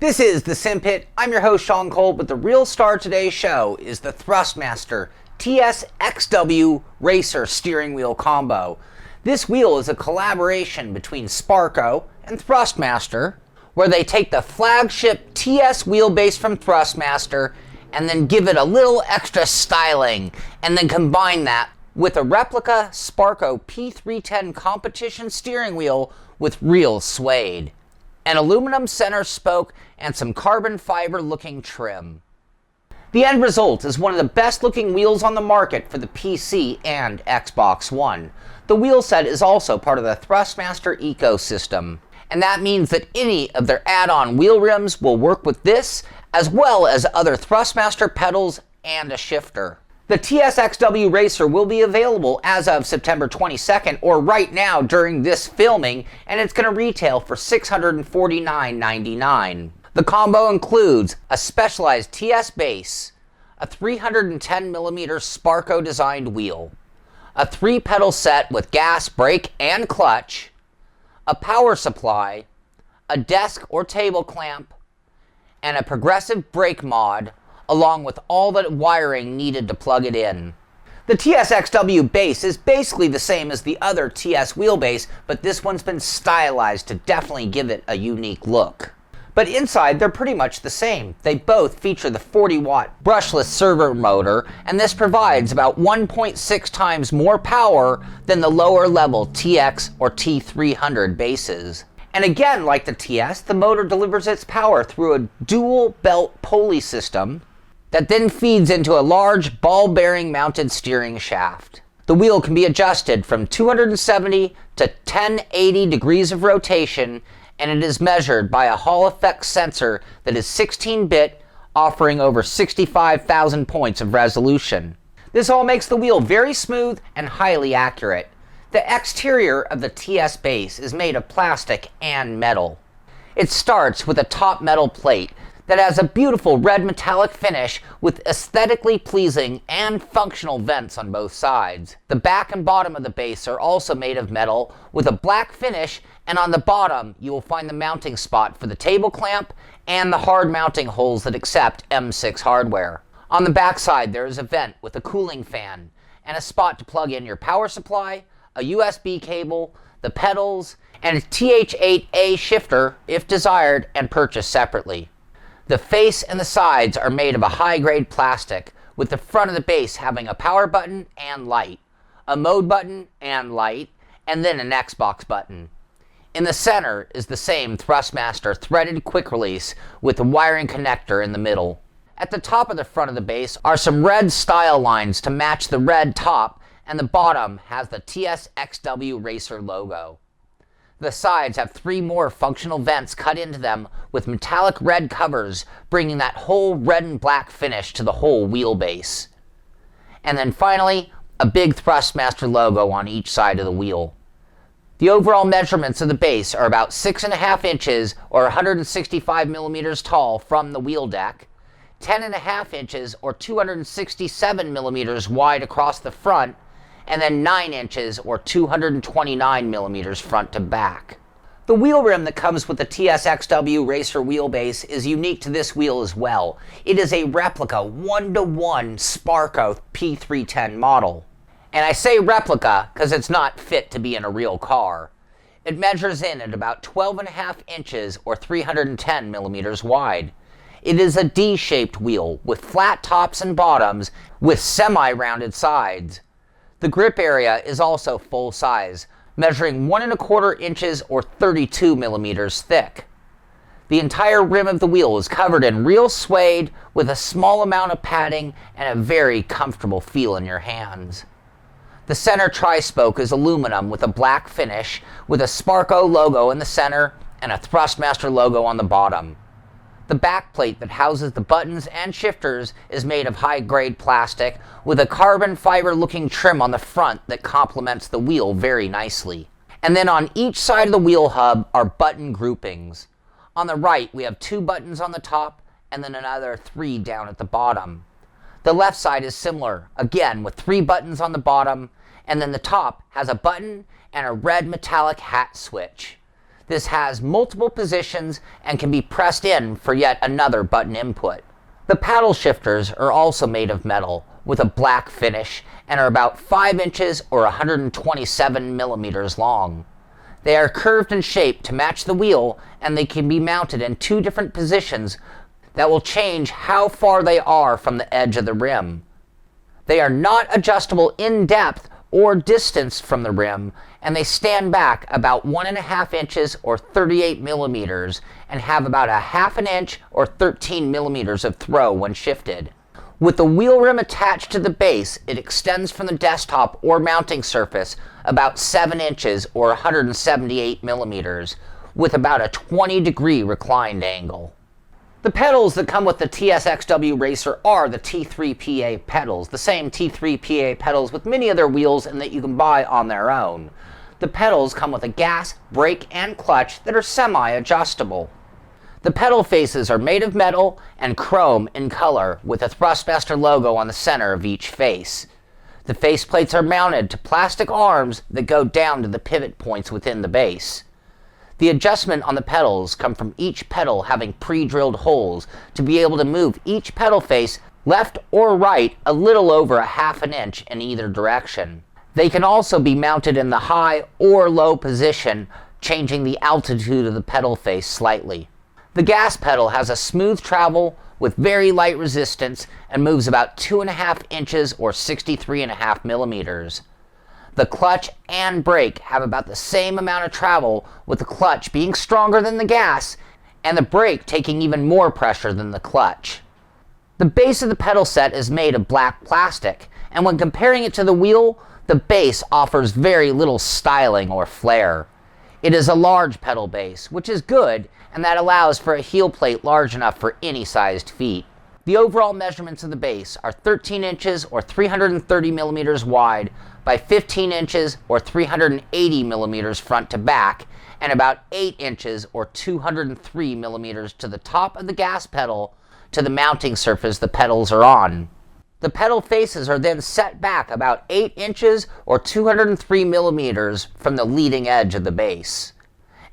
This is the Simpit. I'm your host Sean Cole, but the real star of today's show is the Thrustmaster TS-XW Racer steering wheel combo. This wheel is a collaboration between Sparco and Thrustmaster, where they take the flagship TS wheelbase from Thrustmaster and then give it a little extra styling, and then combine that with a replica Sparco P310 competition steering wheel with real suede, an aluminum center spoke, and some carbon fiber looking trim. The end result is one of the best looking wheels on the market for the PC and Xbox One. The wheel set is also part of the Thrustmaster ecosystem, and that means that any of their add-on wheel rims will work with this, as well as other Thrustmaster pedals and a shifter. The TS-XW Racer will be available as of September 22nd, or right now during this filming, and it's going to retail for $649.99. The combo includes a specialized TS base, a 310mm Sparco designed wheel, a 3-pedal set with gas, brake, and clutch, a power supply, a desk or table clamp, and a progressive brake mod, along with all the wiring needed to plug it in. The TS-XW base is basically the same as the other TS wheelbase, but this one's been stylized to definitely give it a unique look. But inside, they're pretty much the same. They both feature the 40-watt brushless servo motor, and this provides about 1.6 times more power than the lower level TX or T300 bases. And again, like the TS, the motor delivers its power through a dual belt pulley system that then feeds into a large ball bearing mounted steering shaft. The wheel can be adjusted from 270 to 1080 degrees of rotation, and it is measured by a Hall effect sensor that is 16-bit, offering over 65,000 points of resolution. This all makes the wheel very smooth and highly accurate. The exterior of the TS base is made of plastic and metal. It starts with a top metal plate that has a beautiful red metallic finish with aesthetically pleasing and functional vents on both sides. The back and bottom of the base are also made of metal with a black finish, and on the bottom you will find the mounting spot for the table clamp and the hard mounting holes that accept M6 hardware. On the back side there is a vent with a cooling fan and a spot to plug in your power supply, a USB cable, the pedals, and a TH8A shifter if desired and purchased separately. The face and the sides are made of a high-grade plastic, with the front of the base having a power button and light, a mode button and light, and then an Xbox button. In the center is the same Thrustmaster threaded quick release with a wiring connector in the middle. At the top of the front of the base are some red style lines to match the red top, and the bottom has the TS-XW Racer logo. The sides have 3 more functional vents cut into them with metallic red covers, bringing that whole red and black finish to the whole wheelbase. And then finally, a big Thrustmaster logo on each side of the wheel. The overall measurements of the base are about 6.5 inches or 165 millimeters tall from the wheel deck, 10.5 inches or 267 millimeters wide across the front, and then 9 inches or 229 millimeters front to back. The wheel rim that comes with the TS-XW Racer wheelbase is unique to this wheel as well. It is a replica 1-to-1 Sparco P310 model. And I say replica because it's not fit to be in a real car. It measures in at about 12.5 inches or 310 millimeters wide. It is a D-shaped wheel with flat tops and bottoms with semi-rounded sides. The grip area is also full size, measuring 1.25 inches or 32 millimeters thick. The entire rim of the wheel is covered in real suede with a small amount of padding and a very comfortable feel in your hands. The center tri-spoke is aluminum with a black finish with a Sparco logo in the center and a Thrustmaster logo on the bottom. The back plate that houses the buttons and shifters is made of high-grade plastic with a carbon fiber looking trim on the front that complements the wheel very nicely. And then on each side of the wheel hub are button groupings. On the right we have 2 buttons on the top and then another 3 down at the bottom. The left side is similar, again with 3 buttons on the bottom, and then the top has a button and a red metallic hat switch. This has multiple positions and can be pressed in for yet another button input. The paddle shifters are also made of metal with a black finish and are about 5 inches or 127 millimeters long. They are curved in shape to match the wheel, and they can be mounted in 2 different positions that will change how far they are from the edge of the rim. They are not adjustable in depth or distance from the rim, and they stand back about 1.5 inches or 38 millimeters and have about a 1/2 inch or 13 millimeters of throw when shifted. With the wheel rim attached to the base, it extends from the desktop or mounting surface about 7 inches or 178 millimeters with about a 20-degree reclined angle. The pedals that come with the TS-XW Racer are the T3PA pedals, the same T3PA pedals with many other wheels and that you can buy on their own. The pedals come with a gas, brake, and clutch that are semi-adjustable. The pedal faces are made of metal and chrome in color with a Thrustmaster logo on the center of each face. The face plates are mounted to plastic arms that go down to the pivot points within the base. The adjustment on the pedals come from each pedal having pre-drilled holes to be able to move each pedal face left or right a little over a 1/2 inch in either direction. They can also be mounted in the high or low position, changing the altitude of the pedal face slightly. The gas pedal has a smooth travel with very light resistance and moves about 2.5 inches or 63.5 millimeters. The clutch and brake have about the same amount of travel, with the clutch being stronger than the gas and the brake taking even more pressure than the clutch. The base of the pedal set is made of black plastic, and when comparing it to the wheel, the base offers very little styling or flair. It is a large pedal base, which is good, and that allows for a heel plate large enough for any sized feet. The overall measurements of the base are 13 inches or 330 millimeters wide by 15 inches or 380 millimeters front to back, and about 8 inches or 203 millimeters to the top of the gas pedal to the mounting surface the pedals are on. The pedal faces are then set back about 8 inches or 203 millimeters from the leading edge of the base.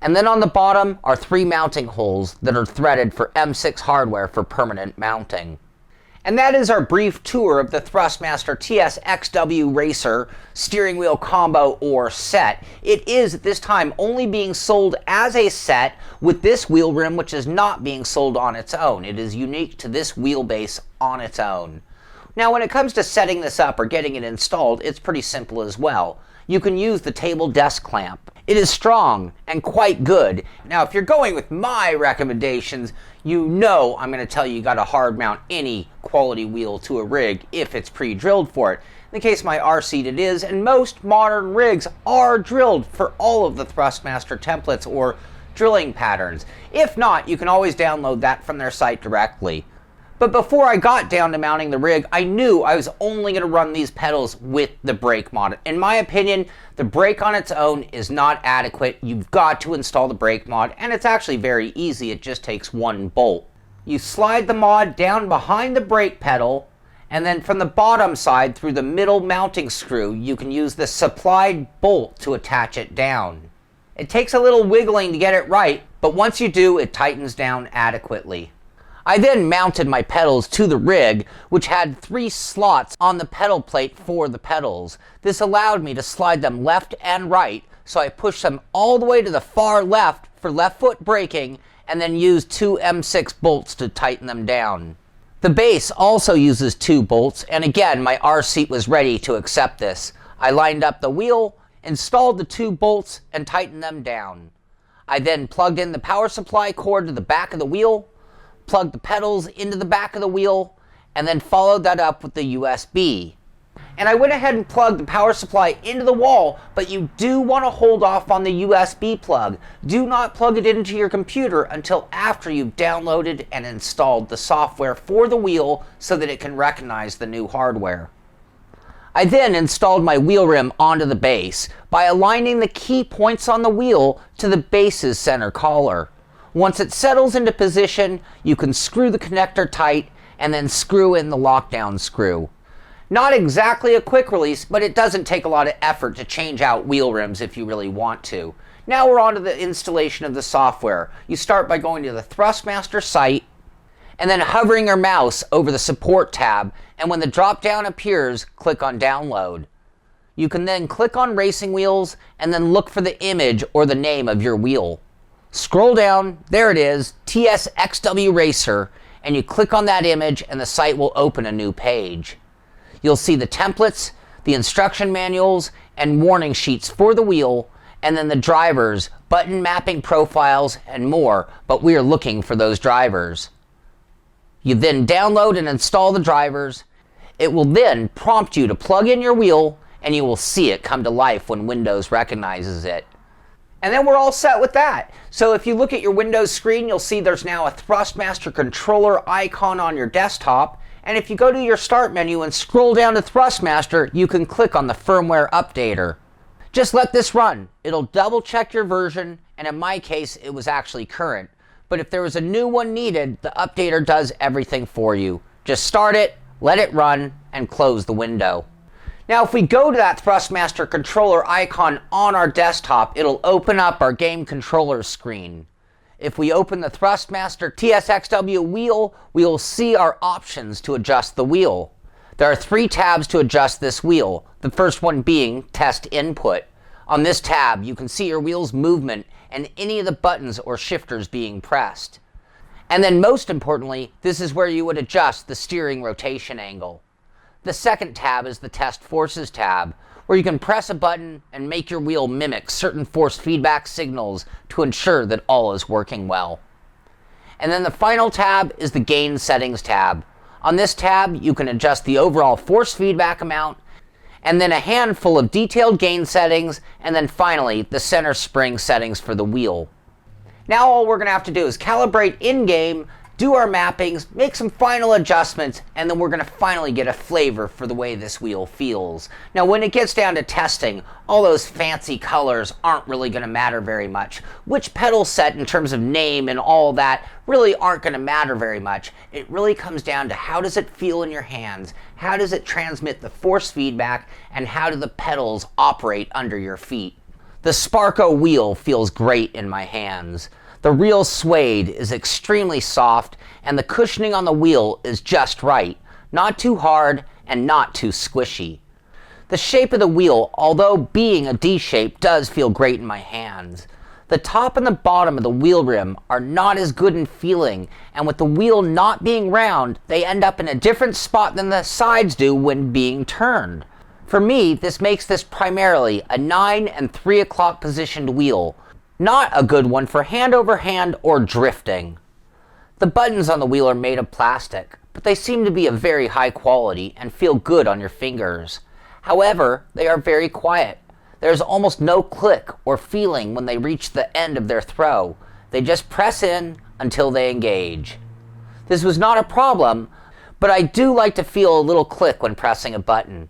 And then on the bottom are 3 mounting holes that are threaded for M6 hardware for permanent mounting. And that is our brief tour of the Thrustmaster TS-XW Racer steering wheel combo or set. It is at this time only being sold as a set with this wheel rim, which is not being sold on its own. It is unique to this wheelbase on its own. Now when it comes to setting this up or getting it installed, it's pretty simple as well. You can use the table desk clamp. It is strong and quite good. Now if you're going with my recommendations, you know I'm going to tell you got to hard mount any quality wheel to a rig if it's pre-drilled for it. In the case of my R-Seat it is, and most modern rigs are drilled for all of the Thrustmaster templates or drilling patterns. If not, you can always download that from their site directly. But before I got down to mounting the rig, I knew I was only going to run these pedals with the brake mod. In my opinion, the brake on its own is not adequate. You've got to install the brake mod, and it's actually very easy. It just takes 1 bolt. You slide the mod down behind the brake pedal, and then from the bottom side through the middle mounting screw, you can use the supplied bolt to attach it down. It takes a little wiggling to get it right, but once you do, it tightens down adequately. I then mounted my pedals to the rig, which had 3 slots on the pedal plate for the pedals. This allowed me to slide them left and right, so I pushed them all the way to the far left for left foot braking, and then used 2 M6 bolts to tighten them down. The base also uses 2 bolts, and again my R-Seat was ready to accept this. I lined up the wheel, installed the 2 bolts, and tightened them down. I then plugged in the power supply cord to the back of the wheel, plugged the pedals into the back of the wheel, and then followed that up with the USB. And I went ahead and plugged the power supply into the wall, but you do want to hold off on the USB plug. Do not plug it into your computer until after you've downloaded and installed the software for the wheel so that it can recognize the new hardware. I then installed my wheel rim onto the base by aligning the key points on the wheel to the base's center collar. Once it settles into position, you can screw the connector tight and then screw in the lockdown screw. Not exactly a quick release, but it doesn't take a lot of effort to change out wheel rims if you really want to. Now we're on to the installation of the software. You start by going to the Thrustmaster site and then hovering your mouse over the Support tab, and when the drop-down appears, click on Download. You can then click on Racing Wheels and then look for the image or the name of your wheel. Scroll down, there it is, TS-XW Racer, and you click on that image and the site will open a new page. You'll see the templates, the instruction manuals, and warning sheets for the wheel, and then the drivers, button mapping profiles, and more, but we are looking for those drivers. You then download and install the drivers. It will then prompt you to plug in your wheel, and you will see it come to life when Windows recognizes it. And then we're all set with that. So if you look at your Windows screen, you'll see there's now a Thrustmaster controller icon on your desktop. And if you go to your Start menu and scroll down to Thrustmaster, you can click on the Firmware Updater. Just let this run. It'll double check your version, and in my case, it was actually current. But if there was a new one needed, the updater does everything for you. Just start it, let it run, and close the window. Now if we go to that Thrustmaster controller icon on our desktop, it'll open up our game controller screen. If we open the Thrustmaster TS-XW wheel, we will see our options to adjust the wheel. There are 3 tabs to adjust this wheel, the first one being Test Input. On this tab, you can see your wheel's movement and any of the buttons or shifters being pressed. And then most importantly, this is where you would adjust the steering rotation angle. The second tab is the Test Forces tab, where you can press a button and make your wheel mimic certain force feedback signals to ensure that all is working well. And then the final tab is the Gain Settings tab. On this tab, you can adjust the overall force feedback amount, and then a handful of detailed gain settings, and then finally the center spring settings for the wheel. Now all we're going to have to do is calibrate in-game, do our mappings, make some final adjustments, and then we're going to finally get a flavor for the way this wheel feels. Now when it gets down to testing, all those fancy colors aren't really going to matter very much. Which pedal set in terms of name and all that really aren't going to matter very much. It really comes down to how does it feel in your hands, how does it transmit the force feedback, and how do the pedals operate under your feet. The Sparco wheel feels great in my hands. The real suede is extremely soft, and the cushioning on the wheel is just right, not too hard and not too squishy. The shape of the wheel, although being a D shape, does feel great in my hands. The top and the bottom of the wheel rim are not as good in feeling, and with the wheel not being round, they end up in a different spot than the sides do when being turned. For me, this makes this primarily a 9 and 3 o'clock positioned wheel. Not a good one for hand over hand or drifting. The buttons on the wheel are made of plastic, but they seem to be of very high quality and feel good on your fingers. However, they are very quiet. There's almost no click or feeling when they reach the end of their throw. They just press in until they engage. This was not a problem, but I do like to feel a little click when pressing a button.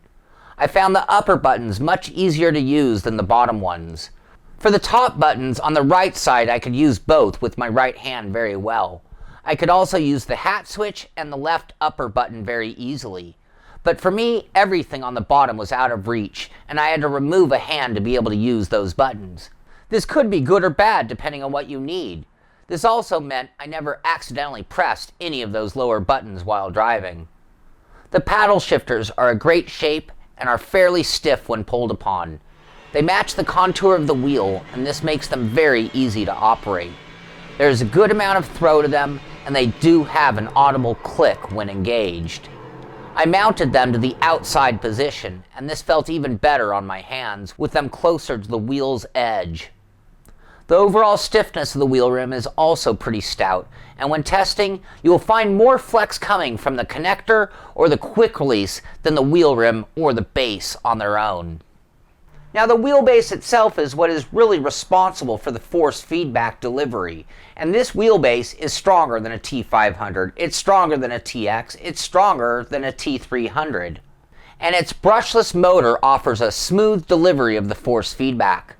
I found the upper buttons much easier to use than the bottom ones. For the top buttons on the right side, I could use both with my right hand very well. I could also use the hat switch and the left upper button very easily. But for me, everything on the bottom was out of reach, and I had to remove a hand to be able to use those buttons. This could be good or bad depending on what you need. This also meant I never accidentally pressed any of those lower buttons while driving. The paddle shifters are a great shape and are fairly stiff when pulled upon. They match the contour of the wheel, and this makes them very easy to operate. There's a good amount of throw to them, and they do have an audible click when engaged. I mounted them to the outside position, and this felt even better on my hands, with them closer to the wheel's edge. The overall stiffness of the wheel rim is also pretty stout, and when testing, you will find more flex coming from the connector or the quick release than the wheel rim or the base on their own. Now the wheelbase itself is what is really responsible for the force feedback delivery, and this wheelbase is stronger than a T500, it's stronger than a TX, it's stronger than a T300. And its brushless motor offers a smooth delivery of the force feedback.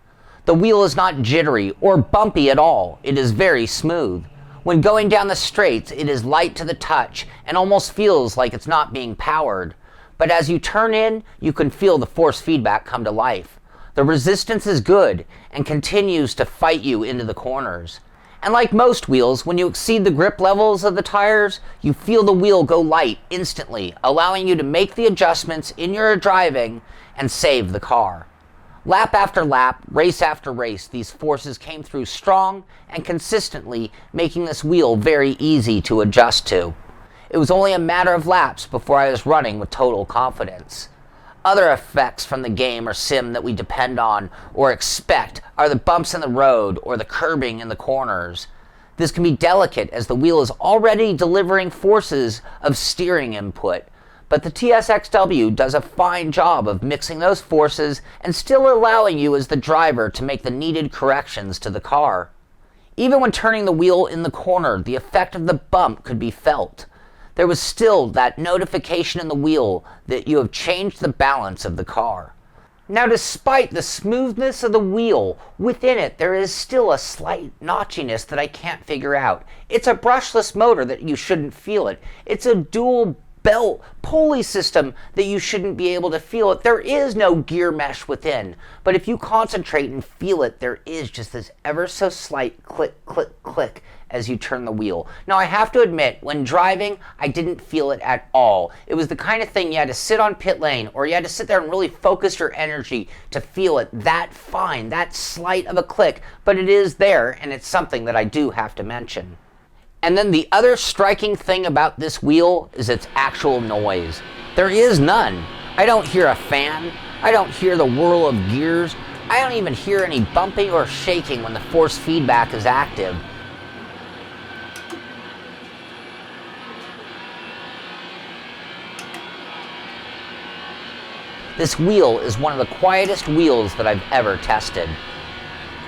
The wheel is not jittery or bumpy at all, it is very smooth. When going down the straights, it is light to the touch and almost feels like it's not being powered. But as you turn in, you can feel the force feedback come to life. The resistance is good and continues to fight you into the corners. And like most wheels, when you exceed the grip levels of the tires, you feel the wheel go light instantly, allowing you to make the adjustments in your driving and save the car. Lap after lap, race after race, these forces came through strong and consistently, making this wheel very easy to adjust to. It was only a matter of laps before I was running with total confidence. Other effects from the game or sim that we depend on or expect are the bumps in the road or the curbing in the corners. This can be delicate as the wheel is already delivering forces of steering input, but the TS-XW does a fine job of mixing those forces and still allowing you as the driver to make the needed corrections to the car. Even when turning the wheel in the corner, the effect of the bump could be felt. There was still that notification in the wheel that you have changed the balance of the car. Now, despite the smoothness of the wheel, within it there is still a slight notchiness that I can't figure out. It's a brushless motor that you shouldn't feel it. It's a dual belt pulley system that you shouldn't be able to feel it. There is no gear mesh within, but if you concentrate and feel it, there is just this ever so slight click, click, click as you turn the wheel. Now, I have to admit, when driving, I didn't feel it at all. It was the kind of thing you had to sit on pit lane, or you had to sit there and really focus your energy to feel it that fine, that slight of a click, but it is there, and it's something that I do have to mention. And then the other striking thing about this wheel is its actual noise. There is none. I don't hear a fan. I don't hear the whirl of gears. I don't even hear any bumping or shaking when the force feedback is active. This wheel is one of the quietest wheels that I've ever tested.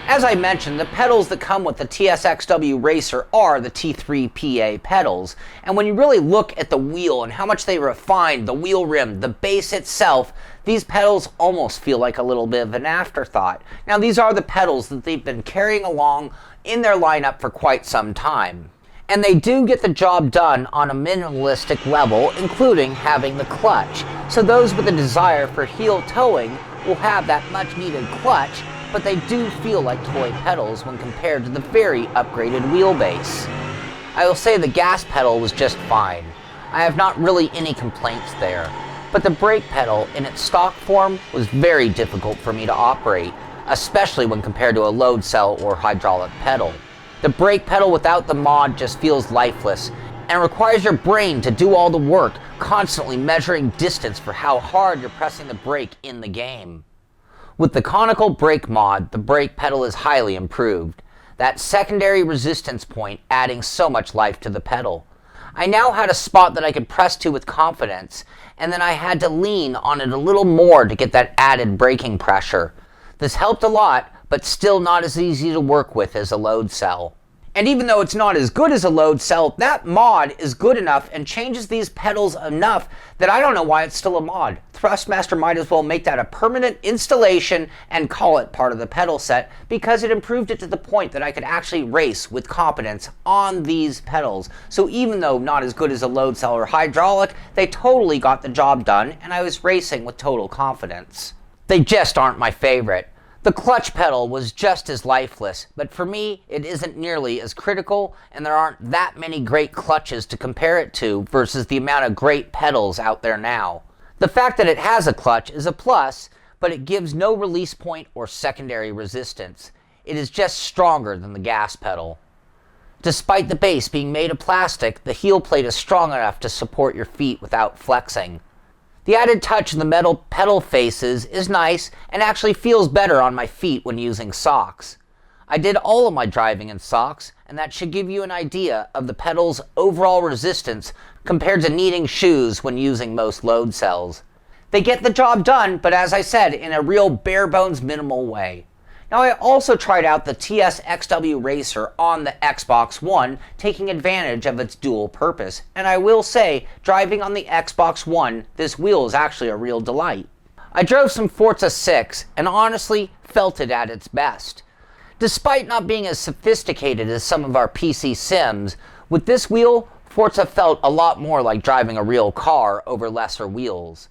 As I mentioned, the pedals that come with the TS-XW Racer are the T3PA pedals, and when you really look at the wheel and how much they refined the wheel rim, the base itself, these pedals almost feel like a little bit of an afterthought. Now, these are the pedals that they've been carrying along in their lineup for quite some time. And they do get the job done on a minimalistic level, including having the clutch. So those with a desire for heel towing will have that much needed clutch, but they do feel like toy pedals when compared to the very upgraded wheelbase. I will say the gas pedal was just fine. I have not really any complaints there, but the brake pedal in its stock form was very difficult for me to operate, especially when compared to a load cell or hydraulic pedal. The brake pedal without the mod just feels lifeless and requires your brain to do all the work, constantly measuring distance for how hard you're pressing the brake in the game. With the conical brake mod, the brake pedal is highly improved, that secondary resistance point adding so much life to the pedal. I now had a spot that I could press to with confidence, and then I had to lean on it a little more to get that added braking pressure. This helped a lot, but still not as easy to work with as a load cell. And even though it's not as good as a load cell, that mod is good enough and changes these pedals enough that I don't know why it's still a mod. Thrustmaster might as well make that a permanent installation and call it part of the pedal set, because it improved it to the point that I could actually race with competence on these pedals. So even though not as good as a load cell or hydraulic, they totally got the job done and I was racing with total confidence. They just aren't my favorite. The clutch pedal was just as lifeless, but for me, it isn't nearly as critical, and there aren't that many great clutches to compare it to versus the amount of great pedals out there now. The fact that it has a clutch is a plus, but it gives no release point or secondary resistance. It is just stronger than the gas pedal. Despite the base being made of plastic, the heel plate is strong enough to support your feet without flexing. The added touch in the metal pedal faces is nice and actually feels better on my feet when using socks. I did all of my driving in socks, and that should give you an idea of the pedal's overall resistance compared to needing shoes when using most load cells. They get the job done, but as I said, in a real bare bones minimal way. Now, I also tried out the TS-XW Racer on the Xbox One, taking advantage of its dual purpose, and I will say, driving on the Xbox One, this wheel is actually a real delight. I drove some Forza 6, and honestly felt it at its best. Despite not being as sophisticated as some of our PC sims, with this wheel, Forza felt a lot more like driving a real car over lesser wheels.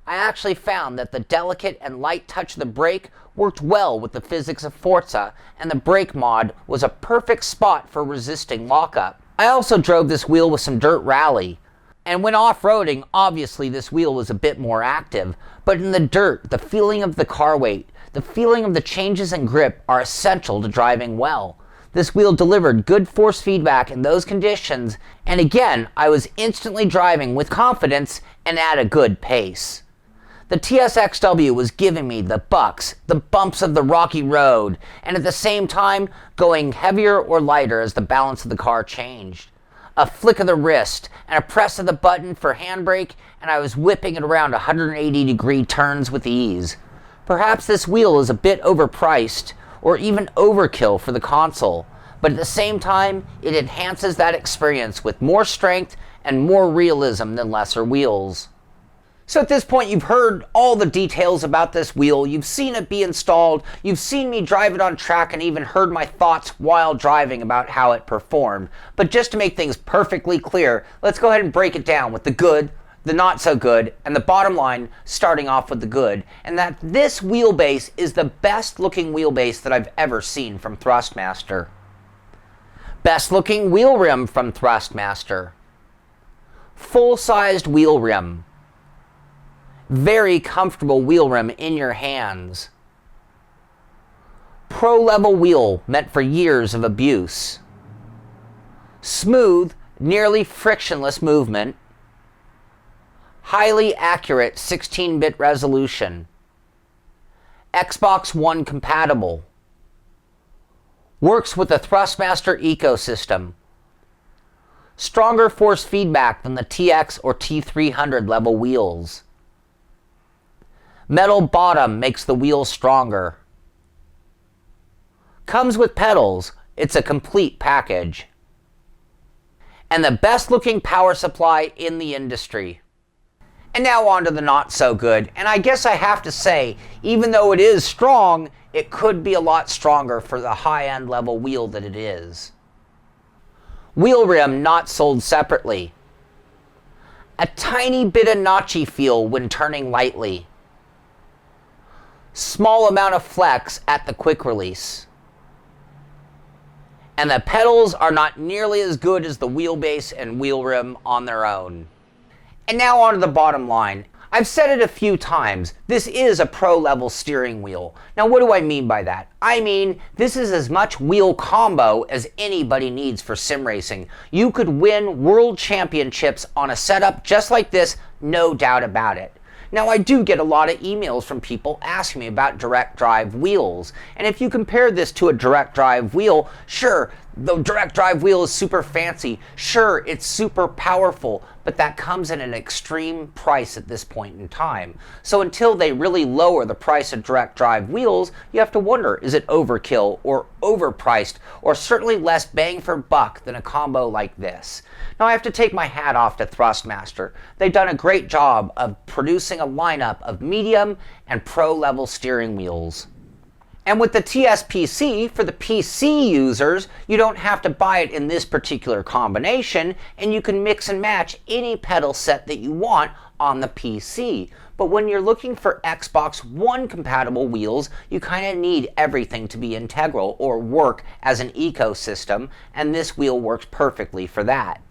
I actually found that the delicate and light touch of the brake worked well with the physics of Forza, and the brake mod was a perfect spot for resisting lockup. I also drove this wheel with some dirt rally, and when off-roading, obviously this wheel was a bit more active, but in the dirt, the feeling of the car weight, the feeling of the changes in grip are essential to driving well. This wheel delivered good force feedback in those conditions, and again, I was instantly driving with confidence and at a good pace. The TS-XW was giving me the bucks, the bumps of the rocky road, and at the same time going heavier or lighter as the balance of the car changed. A flick of the wrist and a press of the button for handbrake, and I was whipping it around 180-degree turns with ease. Perhaps this wheel is a bit overpriced, or even overkill for the console, but at the same time, it enhances that experience with more strength and more realism than lesser wheels. So at this point, you've heard all the details about this wheel, you've seen it be installed, you've seen me drive it on track, and even heard my thoughts while driving about how it performed. But just to make things perfectly clear, let's go ahead and break it down with the good, the not so good, and the bottom line, starting off with the good, and that this wheelbase is the best looking wheelbase that I've ever seen from Thrustmaster. Best looking wheel rim from Thrustmaster. Full-sized wheel rim. Very comfortable wheel rim in your hands. Pro level wheel meant for years of abuse. Smooth, nearly frictionless movement. Highly accurate 16-bit resolution. Xbox One compatible. Works with the Thrustmaster ecosystem. Stronger force feedback than the TX or T300 level wheels. Metal bottom makes the wheel stronger. Comes with pedals. It's a complete package. And the best looking power supply in the industry. And now on to the not so good. And I guess I have to say, even though it is strong, it could be a lot stronger for the high-end level wheel that it is. Wheel rim not sold separately. A tiny bit of notchy feel when turning lightly. Small amount of flex at the quick release. And the pedals are not nearly as good as the wheelbase and wheel rim on their own. And now on to the bottom line. I've said it a few times, this is a pro level steering wheel. Now what do I mean by that? I mean, this is as much wheel combo as anybody needs for sim racing. You could win world championships on a setup just like this, no doubt about it. Now I do get a lot of emails from people asking me about direct drive wheels, and if you compare this to a direct drive wheel, sure, the direct drive wheel is super fancy, sure, it's super powerful, but that comes at an extreme price at this point in time. So until they really lower the price of direct drive wheels, you have to wonder, is it overkill or overpriced, or certainly less bang for buck than a combo like this? Now I have to take my hat off to Thrustmaster. They've done a great job of producing a lineup of medium and pro level steering wheels. And with the TS-PC, for the PC users, you don't have to buy it in this particular combination, and you can mix and match any pedal set that you want on the PC. But when you're looking for Xbox One compatible wheels, you kind of need everything to be integral or work as an ecosystem, and this wheel works perfectly for that.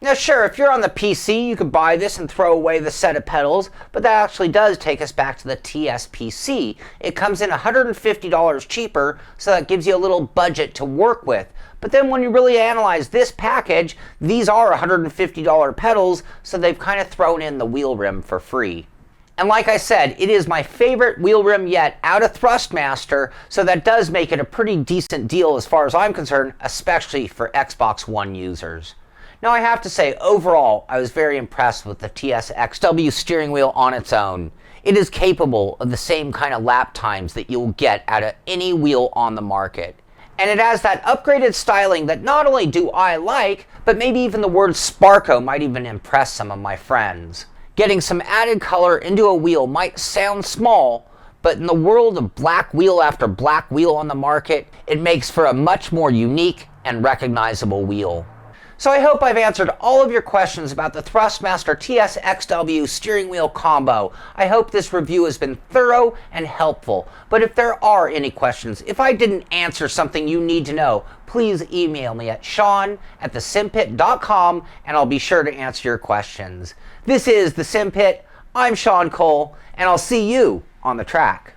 Now sure, if you're on the PC, you could buy this and throw away the set of pedals, but that actually does take us back to the TS-PC. It comes in $150 cheaper, so that gives you a little budget to work with. But then when you really analyze this package, these are $150 pedals, so they've kind of thrown in the wheel rim for free. And like I said, it is my favorite wheel rim yet out of Thrustmaster, so that does make it a pretty decent deal as far as I'm concerned, especially for Xbox One users. Now I have to say, overall, I was very impressed with the TS-XW steering wheel on its own. It is capable of the same kind of lap times that you'll get out of any wheel on the market. And it has that upgraded styling that not only do I like, but maybe even the word Sparco might even impress some of my friends. Getting some added color into a wheel might sound small, but in the world of black wheel after black wheel on the market, it makes for a much more unique and recognizable wheel. So I hope I've answered all of your questions about the Thrustmaster TS-XW steering wheel combo. I hope this review has been thorough and helpful. But if there are any questions, if I didn't answer something you need to know, please email me at sean@thesimpit.com and I'll be sure to answer your questions. This is The Simpit. I'm Sean Cole, and I'll see you on the track.